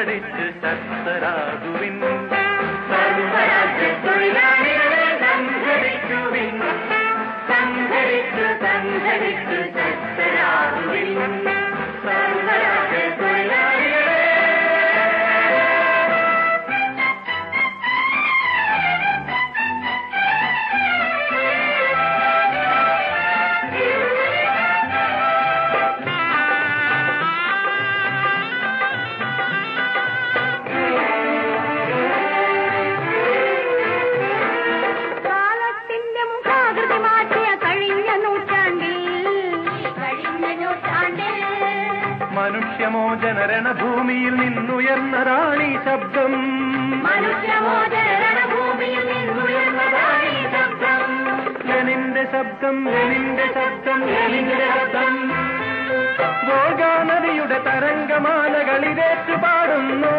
സംഘടിച്ച് ശക്തരാകുവിൻ. സർവരാജ്യ തൊഴിലാളികളെ സംഘടിക്കുവിൻ, സംഘടിച്ച് സംഘടിച്ച് ശക്തരാകുവിൻ. സർവരാജ്യ തൊഴിലാളികളെ. മനുഷ്യമോചനരണഭൂമിയിൽ നിന്നുയർന്നതാണീ ശബ്ദം, ലെനിന്റെ ശബ്ദം, ലെനിന്റെ ശബ്ദം, ലെനിന്റെ ശബ്ദം. വോൾഗാ നദിയുടെ തരംഗമാലകളിലേറ്റു പാടുന്നു.